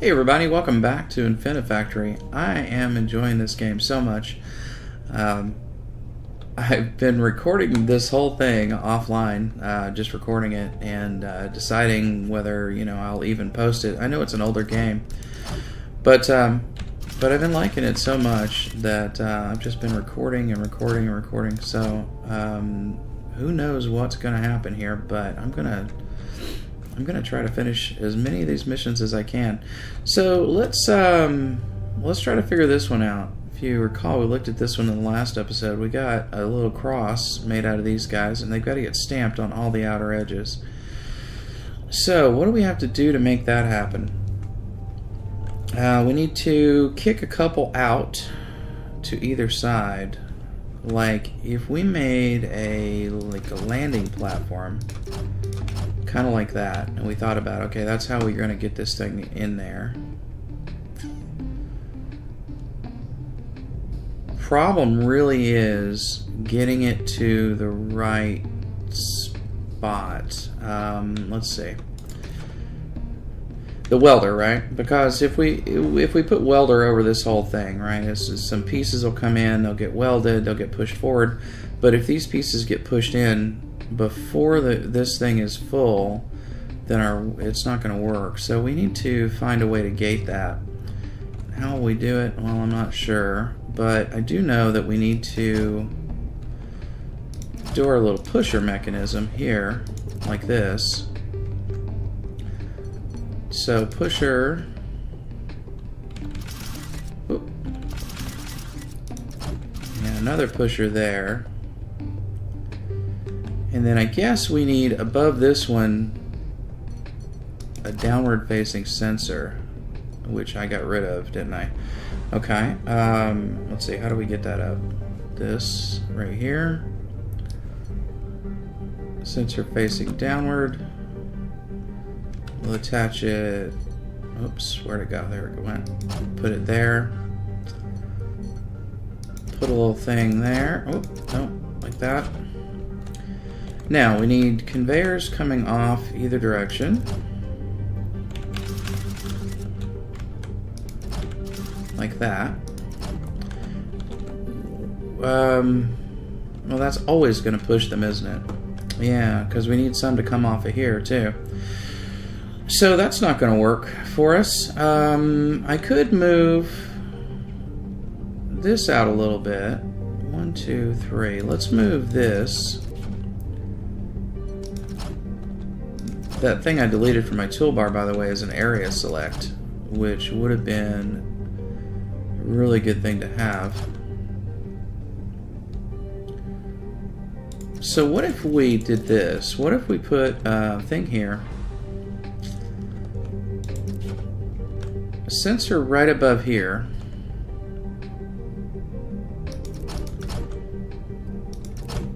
Hey everybody, welcome back to Infinifactory. I am enjoying this game so much. I've been recording this whole thing offline, just recording it and deciding whether I'll even post it. I know it's an older game, but I've been liking it so much that I've just been recording and recording and recording. So who knows what's going to happen here? But I'm gonna try to finish as many of these missions as I can. So let's try to figure this one out. If you recall, we looked at this one in the last episode. We got a little cross made out of these guys, and they've got to get stamped on all the outer edges. So what do we have to do to make that happen? We need to kick a couple out to either side. Like if we made a landing platform, kind of like that, and we thought about, okay, that's how we're going to get this thing in there. Problem really is getting it to the right spot. Let's see. The welder, right? Because if we put welder over this whole thing, right, some pieces will come in, they'll get welded, they'll get pushed forward. But if these pieces get pushed in before this thing is full, then it's not going to work. So we need to find a way to gate that. How will we do it? Well, I'm not sure, but I do know that we need to do our little pusher mechanism here, like this. So pusher, whoop, and another pusher there. And then I guess we need, above this one, a downward facing sensor, which I got rid of, didn't I? Okay, let's see, how do we get that up? This right here. Sensor facing downward. We'll attach it, oops, where'd it go? There it went. Put it there. Put a little thing there. Oh, no, like that. Now we need conveyors coming off either direction. Like that. Well, that's always going to push them, isn't it? Yeah, because we need some to come off of here too. So that's not going to work for us. I could move this out a little bit. 1, 2, 3. Let's move this. That thing I deleted from my toolbar, by the way, is an area select, which would have been a really good thing to have. So what if we did this? What if we put a thing here, a sensor right above here,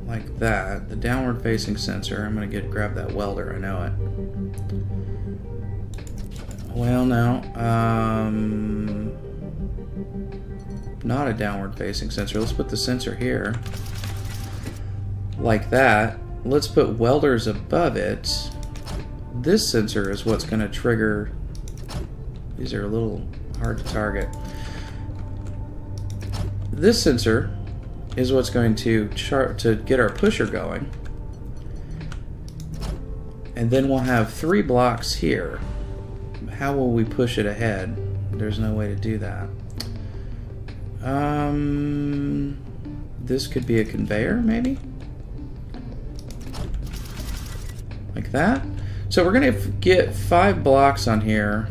like that, the downward facing sensor. I'm going to grab that welder, I know it. Well, no, not a downward facing sensor. Let's put the sensor here, like that. Let's put welders above it. This sensor is what's going to trigger. These are a little hard to target. This sensor is what's going to get our pusher going. And then we'll have 3 blocks here. How will we push it ahead? There's no way to do that. This could be a conveyor, maybe? Like that. So we're going to get 5 blocks on here.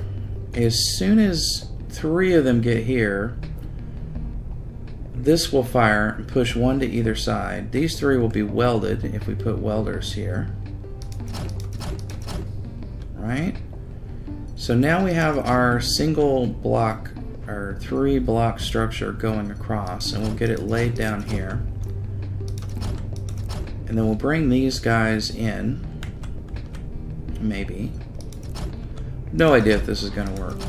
As soon as 3 of them get here, this will fire and push 1 to either side. These 3 will be welded if we put welders here. Right? So now we have our single block, our 3 block structure going across, and we'll get it laid down here. And then we'll bring these guys in. Maybe. No idea if this is going to work.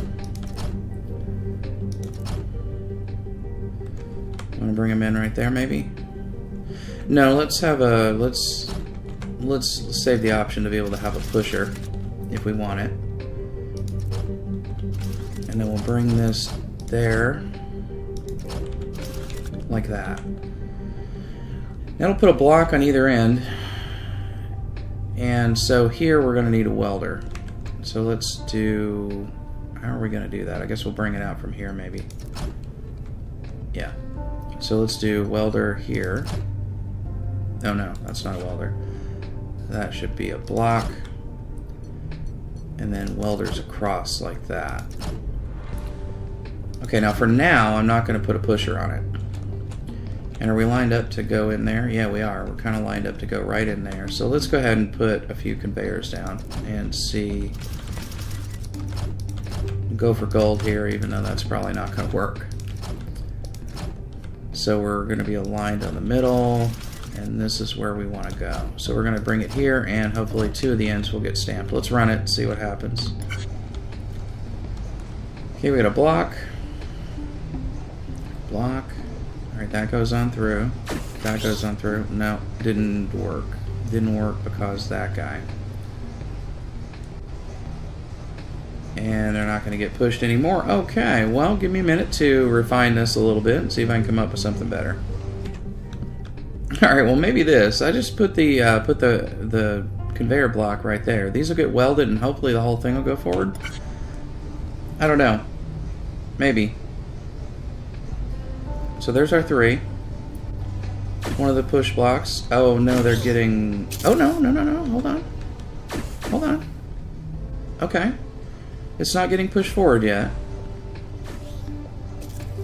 Want to bring them in right there, maybe? No, let's have a let's save the option to be able to have a pusher if we want it. And then we'll bring this there. Like that. That'll put a block on either end. And so here we're going to need a welder. So let's do... How are we going to do that? I guess we'll bring it out from here maybe. Yeah. So let's do welder here. Oh no, that's not a welder. That should be a block. And then welders across like that. Okay, now for now, I'm not going to put a pusher on it. And are we lined up to go in there? Yeah, we are. We're kind of lined up to go right in there. So let's go ahead and put a few conveyors down and see. Go for gold here, even though that's probably not going to work. So we're going to be aligned on the middle, and this is where we want to go. So we're going to bring it here, and hopefully 2 of the ends will get stamped. Let's run it and see what happens. Okay, we got a block. Block. Alright, that goes on through. That goes on through. No, didn't work. Didn't work because that guy. And they're not going to get pushed anymore. Okay, well, give me a minute to refine this a little bit and see if I can come up with something better. Alright, well, maybe this. I just put the conveyor block right there. These will get welded and hopefully the whole thing will go forward. I don't know. Maybe. So there's our 3. One of the push blocks. Oh no, they're getting... Oh no, no, no, no, hold on. Hold on. Okay. It's not getting pushed forward yet.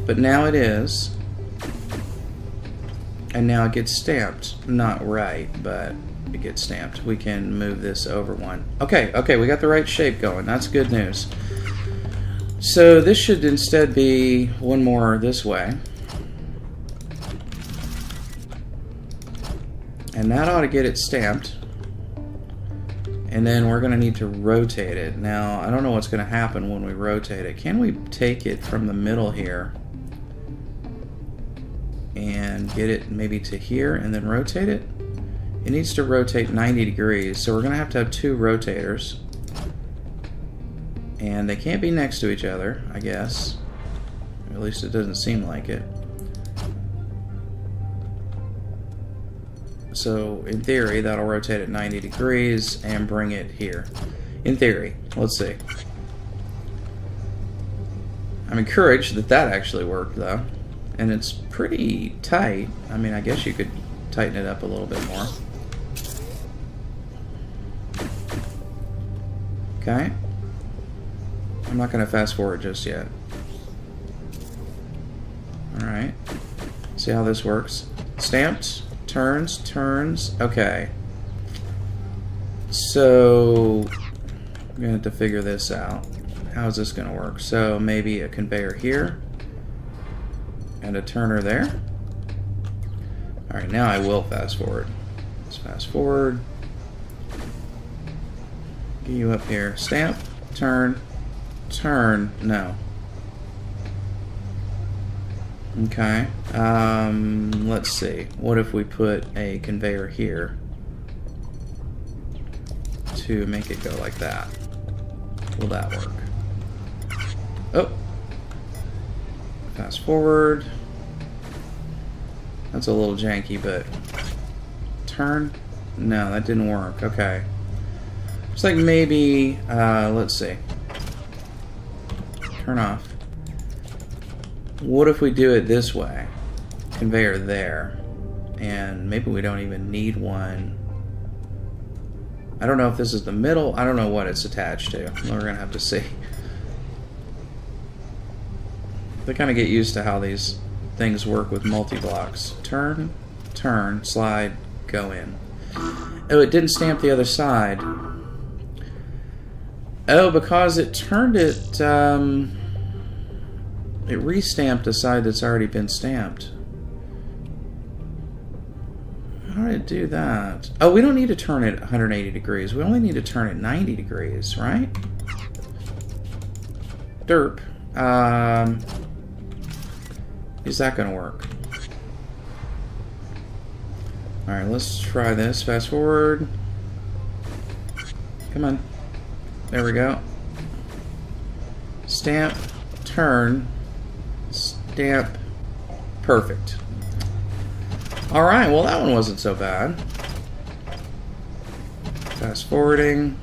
But now it is. And now it gets stamped. Not right, but it gets stamped. We can move this over one. Okay, okay, we got the right shape going. That's good news. So this should instead be one more this way. And that ought to get it stamped. And then we're going to need to rotate it. Now, I don't know what's going to happen when we rotate it. Can we take it from the middle here and get it maybe to here and then rotate it? It needs to rotate 90 degrees, so we're going to have 2 rotators. And they can't be next to each other, I guess. At least it doesn't seem like it. So, in theory, that'll rotate at 90 degrees and bring it here. In theory. Let's see. I'm encouraged that that actually worked, though. And it's pretty tight. I mean, I guess you could tighten it up a little bit more. Okay. I'm not going to fast forward just yet. Alright. See how this works. Stamped. Turns, turns. Okay. So, I'm going to have to figure this out. How is this going to work? So, maybe a conveyor here. And a turner there. Alright, now I will fast forward. Let's fast forward. Get you up here. Stamp, turn, turn. No. Okay. Let's see. What if we put a conveyor here to make it go like that? Will that work? Oh. Fast forward. That's a little janky, but turn? No, that didn't work. Okay. Looks like maybe, let's see. Turn off. What if we do it this way? Conveyor there. And maybe we don't even need one. I don't know if this is the middle. I don't know what it's attached to. We're going to have to see. They kind of get used to how these things work with multi-blocks. Turn, turn, slide, go in. Oh, it didn't stamp the other side. Oh, because it turned it... it re-stamped a side that's already been stamped. How did it do that? Oh, we don't need to turn it 180 degrees. We only need to turn it 90 degrees, right? Derp. Is that going to work? Alright, let's try this. Fast forward. Come on. There we go. Stamp. turn, stamp, perfect. Alright, well that one wasn't so bad. Fast forwarding.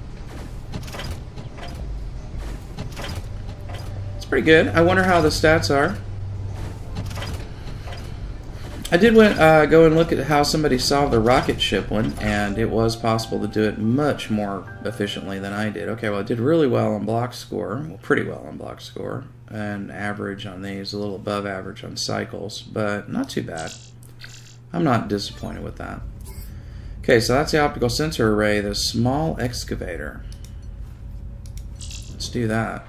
It's pretty good. I wonder how the stats are. I did go and look at how somebody solved the rocket ship one, and it was possible to do it much more efficiently than I did. Okay, well I did really well on block score. Well, pretty well on block score. And average on these, a little above average on cycles, but not too bad. I'm not disappointed with that. Okay, so that's the optical sensor array, the small excavator. Let's do that.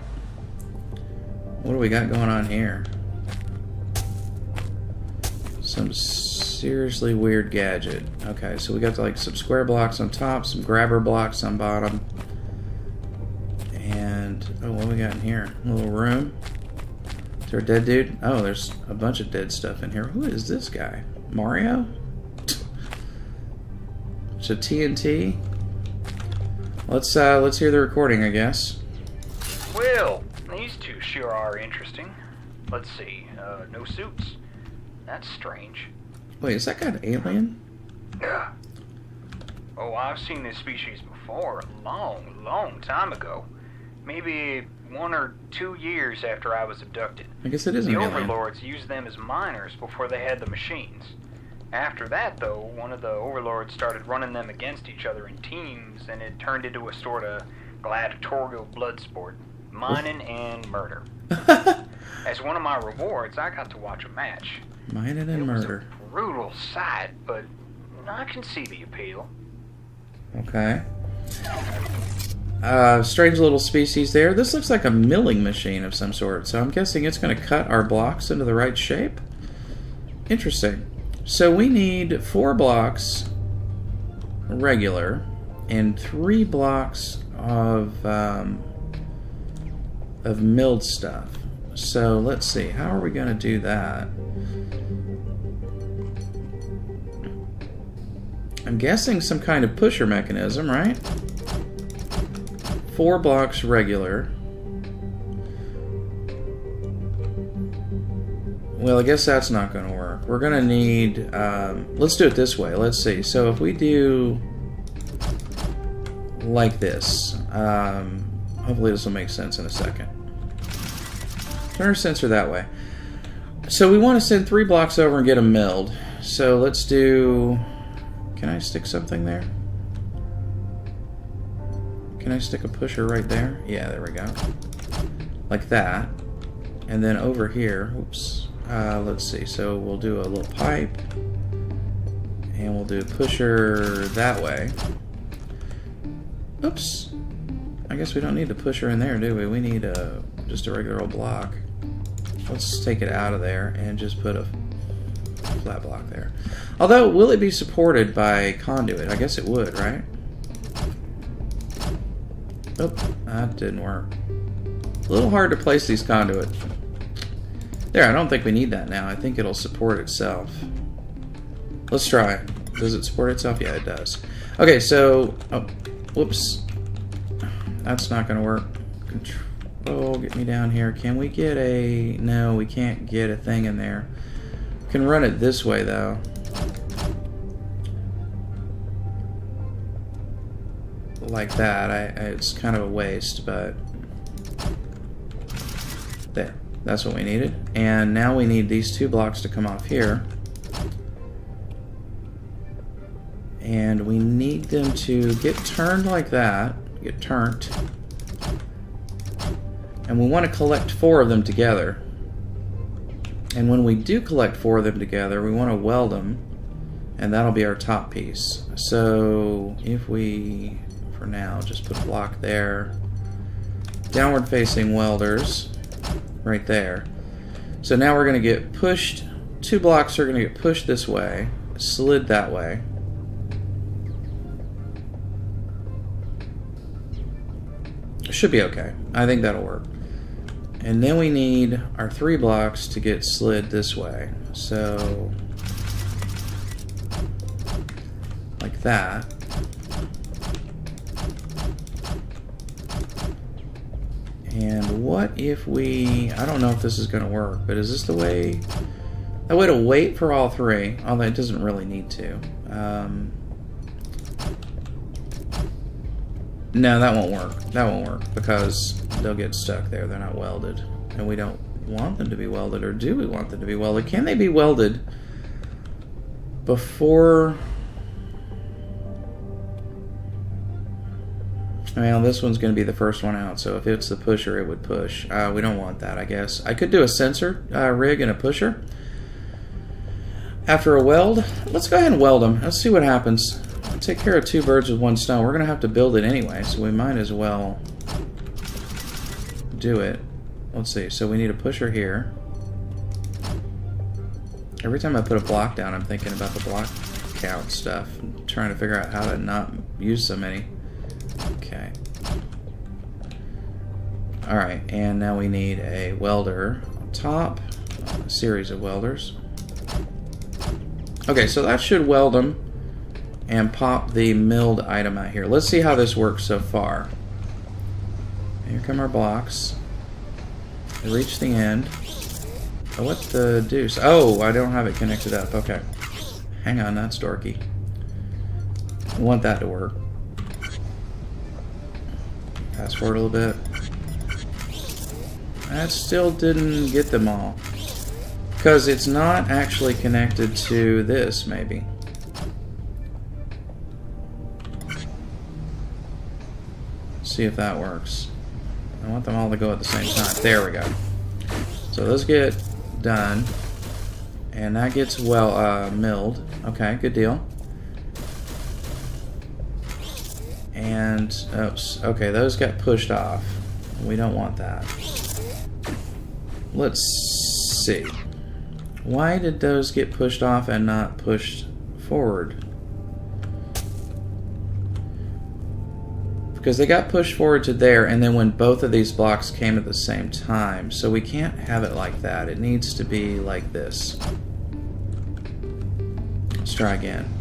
What do we got going on here? Some seriously weird gadget. Okay, so we got like some square blocks on top, some grabber blocks on bottom. And, oh, what do we got in here? A little room. Is there a dead dude? Oh, there's a bunch of dead stuff in here. Who is this guy? Mario? It's a TNT. Let's hear the recording, I guess. Well, these two sure are interesting. Let's see. No suits. That's strange. Wait, is that guy an alien? Yeah. Oh, I've seen this species before, a long, long time ago. Maybe 1 or 2 years after I was abducted. I guess it is an alien. The overlords used them as miners before they had the machines. After that, though, one of the overlords started running them against each other in teams, and it turned into a sort of gladiatorial blood sport. Mining and murder. As one of my rewards, I got to watch a match. Mining and murder. It was a brutal sight, but I can see the appeal. Okay. Strange little species there. This looks like a milling machine of some sort, so I'm guessing it's going to cut our blocks into the right shape. Interesting. So we need 4 blocks regular and 3 blocks of milled stuff. So let's see, how are we going to do that? I'm guessing some kind of pusher mechanism, right? 4 blocks regular. Well, I guess that's not going to work. We're going to need... let's do it this way. Let's see. So if we do like this, hopefully this will make sense in a second. Turn our sensor that way. So we want to send 3 blocks over and get them milled. So let's do... Can I stick something there? Can I stick a pusher right there? Yeah, there we go. Like that. And then over here, oops. Let's see. So we'll do a little pipe. And we'll do a pusher that way. Oops. I guess we don't need the pusher in there, do we? We need just a regular old block. Let's take it out of there and just put a flat block there. Although, will it be supported by conduit? I guess it would, right? Oh, that didn't work. A little hard to place these conduits. There, I don't think we need that now. I think it'll support itself. Let's try it. Does it support itself? Yeah, it does. Okay, so... Oh, whoops. That's not going to work. Control, get me down here. Can we get a... No, we can't get a thing in there. We can run it this way, though. Like that. It's kind of a waste, but... There. That's what we needed. And now we need these 2 blocks to come off here. And we need them to get turned like that. Get turned. And we want to collect 4 of them together. And when we do collect 4 of them together, we want to weld them. And that'll be our top piece. So if we, for now, just put a block there. Downward facing welders. Right there. So now we're going to get pushed. 2 blocks are going to get pushed this way, slid that way. Should be okay. I think that'll work. And then we need our 3 blocks to get slid this way. So, like that. And what if we... I don't know if this is going to work, but is this the way... A way to wait for all three, although it doesn't really need to. No, that won't work. That won't work because they'll get stuck there. They're not welded. And we don't want them to be welded, or do we want them to be welded? Can they be welded before... Well, this one's going to be the first one out, so if it's the pusher, it would push. We don't want that, I guess. I could do a sensor rig and a pusher. After a weld, let's go ahead and weld them. Let's see what happens. Take care of two birds with one stone. We're going to have to build it anyway, so we might as well do it. Let's see. So we need a pusher here. Every time I put a block down, I'm thinking about the block count stuff. I'm trying to figure out how to not use so many. Okay. Alright, and now we need a welder on top. A series of welders. Okay, so that should weld them and pop the milled item out here. Let's see how this works so far. Here come our blocks. They reach the end. Oh, what the deuce? Oh, I don't have it connected up. Okay. Hang on, that's dorky. I want that to work. Fast forward a little bit. That still didn't get them all. Because it's not actually connected to this, maybe. See if that works. I want them all to go at the same time. There we go. So those get done. And that gets, well, milled. Okay, good deal. And, oops, okay, those got pushed off. We don't want that. Let's see. Why did those get pushed off and not pushed forward? Because they got pushed forward to there, and then when both of these blocks came at the same time. So we can't have it like that. It needs to be like this. Let's try again.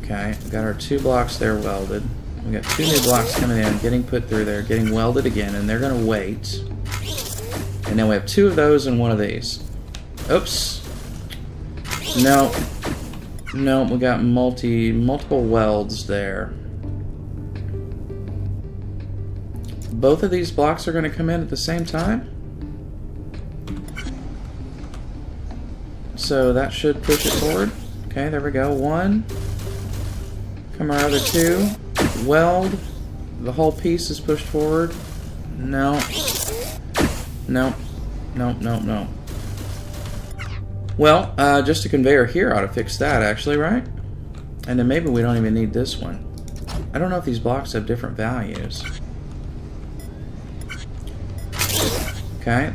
Okay, we got our two blocks there welded. We got two new blocks coming in, getting put through there, getting welded again, and they're going to wait. And then we have two of those and one of these. Oops. No. No, we got multiple welds there. Both of these blocks are going to come in at the same time. So that should push it forward. Okay, there we go. One. Come our other two. Weld. The whole piece is pushed forward. No. No. No, no, no. Well, just a conveyor here ought to fix that, actually, right? And then maybe we don't even need this one. I don't know if these blocks have different values. Okay.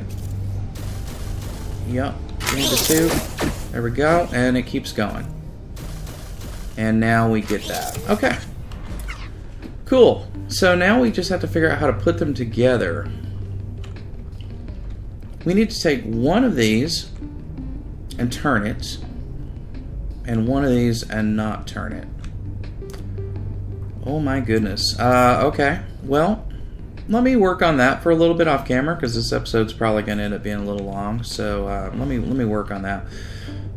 Yep. Into two. There we go. And it keeps going. And now we get that. Okay. Cool. So now we just have to figure out how to put them together. We need to take one of these and turn it, and one of these and not turn it. Oh my goodness. Okay. Well, let me work on that for a little bit off camera, because this episode's probably going to end up being a little long. So let me work on that.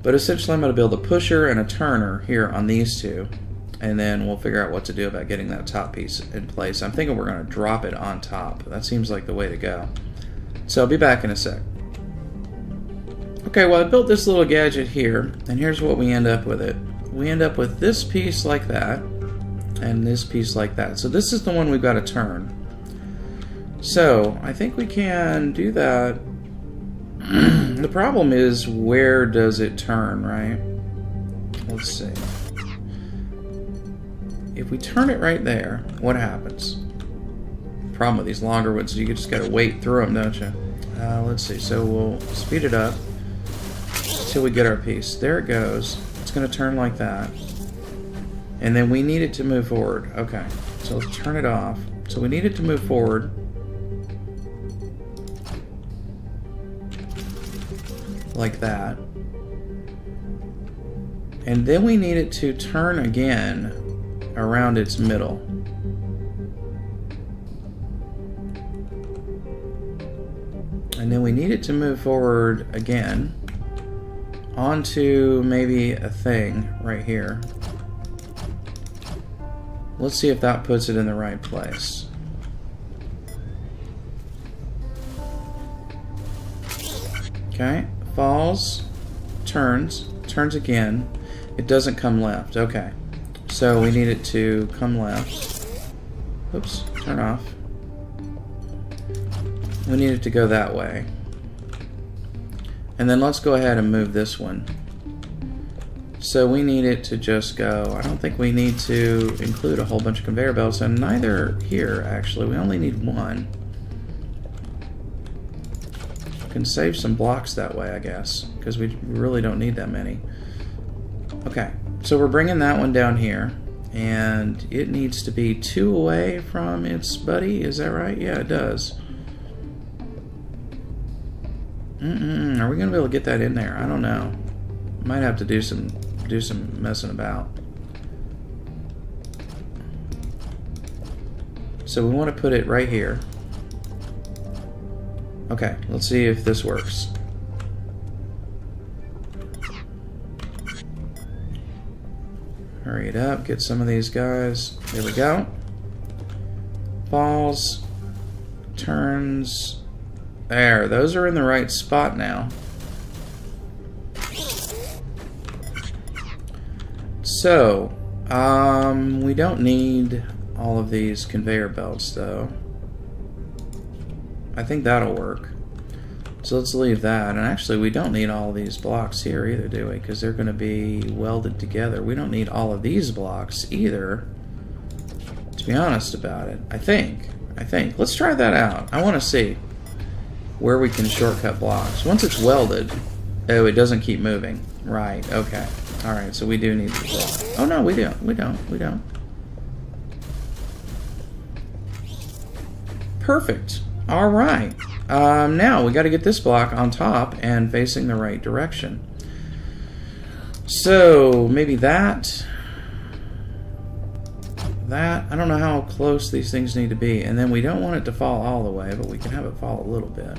But essentially, I'm going to build a pusher and a turner here on these two, and then we'll figure out what to do about getting that top piece in place. I'm thinking we're going to drop it on top. That seems like the way to go. So I'll be back in a sec. Okay, well, I built this little gadget here, and here's what we end up with it. We end up with this piece like that, and this piece like that. So this is the one we've got to turn. So I think we can do that. The problem is, where does it turn, right? Let's see. If we turn it right there, what happens? The problem with these longer ones is you just got to wait through them, don't you? Let's see. So we'll speed it up until we get our piece. There it goes. It's going to turn like that. And then we need it to move forward. Okay. So let's turn it off. So we need it to move forward. Like that. And then we need it to turn again around its middle. And then we need it to move forward again onto maybe a thing right here. Let's see if that puts it in the right place. Okay, falls, turns again. It doesn't come left. Okay, so we need it to come left. Oops, turn off. We need it to go that way. And then let's go ahead and move this one. So we need it to just go. I don't think we need to include a whole bunch of conveyor belts, and neither here, actually. We only need one. Can save some blocks that way, I guess, because we really don't need that many. Okay, so we're bringing that one down here, and it needs to be 2 away from its buddy. Is that right? Yeah, it does. Are we gonna be able to get that in there? I don't know. Might have to do some messing about. So we want to put it right here. Okay, let's see if this works. Hurry it up, get some of these guys. There we go. Falls, turns. There, those are in the right spot now. So, we don't need all of these conveyor belts, though. I think that'll work. So let's leave that. And actually, we don't need all of these blocks here either, do we? Because they're going to be welded together. We don't need all of these blocks either, to be honest about it. I think. Let's try that out. I want to see where we can shortcut blocks. Once it's welded, oh, it doesn't keep moving. Right, okay. Alright, so we do need the block. Oh no, we don't. Perfect. Alright. Now we got to get this block on top and facing the right direction. So maybe that. I don't know how close these things need to be. And then we don't want it to fall all the way, but we can have it fall a little bit.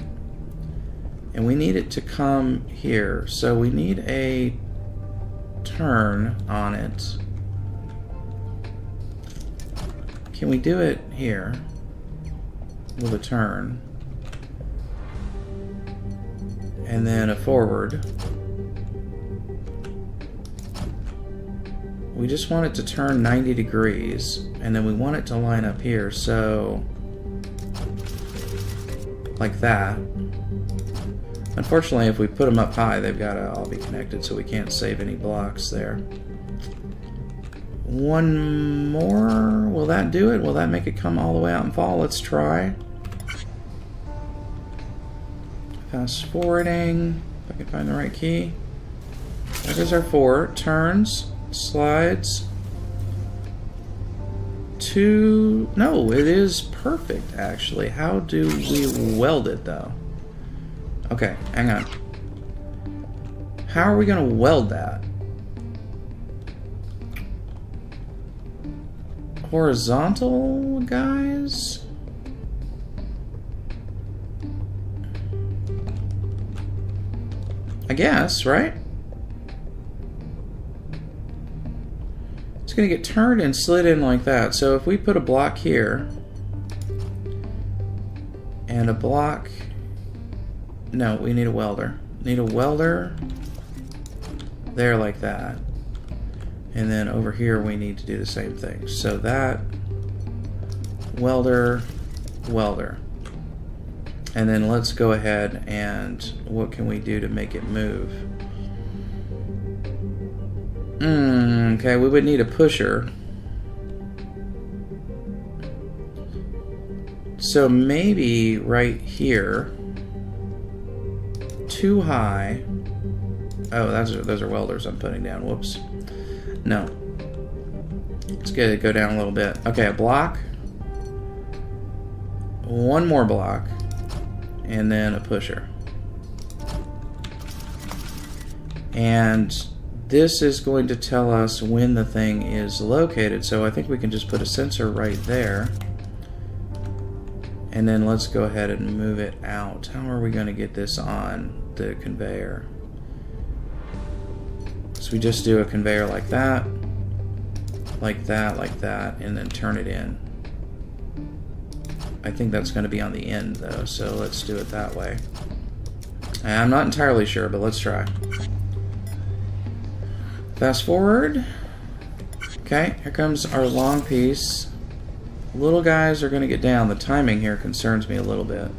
And we need it to come here. So we need a turn on it. Can we do it here with a turn? And then a forward. We just want it to turn 90 degrees, and then we want it to line up here, so like that. Unfortunately, if we put them up high, they've got to all be connected, so we can't save any blocks there. One more. Will that do it? Will that make it come all the way out and fall? Let's try. Fast forwarding. If I can find the right key. There goes our 4. Turns. Slides. 2. No, it is perfect, actually. How do we weld it, though? Okay, hang on. How are we going to weld that? Horizontal, guys? I guess, right? It's going to get turned and slid in like that. So if we put a block here and a block... No, we need a welder. Need a welder there like that. And then over here we need to do the same thing. So that, welder, welder. And then let's go ahead and what can we do to make it move? Okay, we would need a pusher. So maybe right here, too high. Oh, those are welders I'm putting down. Whoops. No. Let's get it go down a little bit. Okay, a block. One more block. And then a pusher. And this is going to tell us when the thing is located. So I think we can just put a sensor right there. And then let's go ahead and move it out. How are we going to get this on the conveyor? So we just do a conveyor like that, like that, like that, and then turn it in. I think that's going to be on the end though, so let's do it that way. I'm not entirely sure, but let's try. Fast forward. Okay, here comes our long piece. Little guys are going to get down. The timing here concerns me a little bit.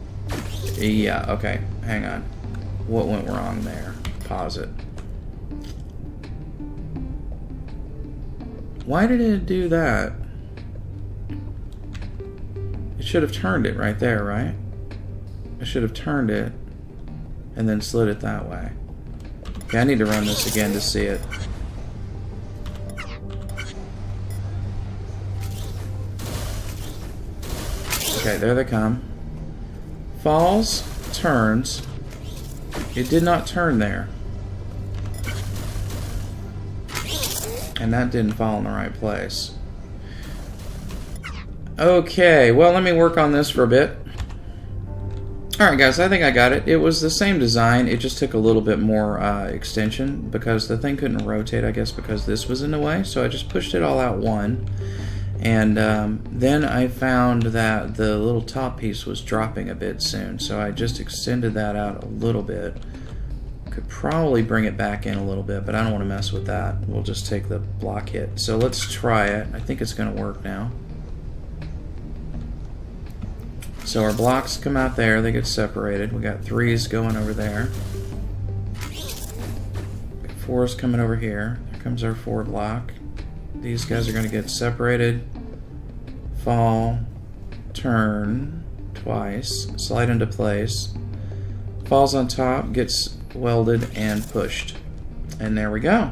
Yeah, okay, hang on. What went wrong there? Pause it. Why did it do that? It should have turned it right there, right? I should have turned it and then slid it that way. Okay, I need to run this again to see it. Okay, there they come. Falls, turns. It did not turn there. And that didn't fall in the right place. Okay, well, let me work on this for a bit. Alright guys, I think I got it. It was the same design, it just took a little bit more extension because the thing couldn't rotate, I guess, because this was in the way. So I just pushed it all out one. And then I found that the little top piece was dropping a bit soon. So I just extended that out a little bit. Could probably bring it back in a little bit, but I don't want to mess with that. We'll just take the block hit. So let's try it. I think it's going to work now. So our blocks come out there, they get separated. We got 3s going over there. 4s coming over here. Here comes our 4 block. These guys are going to get separated, fall, turn twice, slide into place, falls on top, gets welded and pushed. And there we go.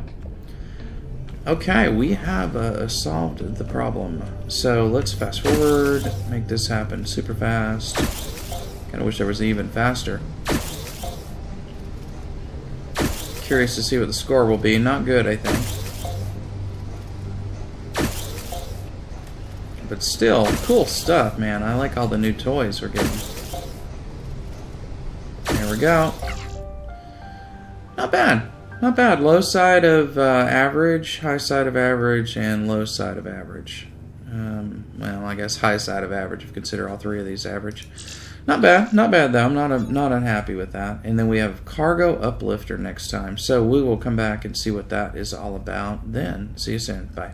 Okay, we have solved the problem. So let's fast forward, make this happen super fast. Kinda wish there was even faster. Curious to see what the score will be. Not good, I think. But still, cool stuff, man. I like all the new toys we're getting. There we go. Not bad. Not bad. Low side of average, high side of average, and low side of average. Well, I guess high side of average if you consider all 3 of these average. Not bad. Not bad, though. I'm not unhappy with that. And then we have cargo uplifter next time. So we will come back and see what that is all about then. See you soon. Bye.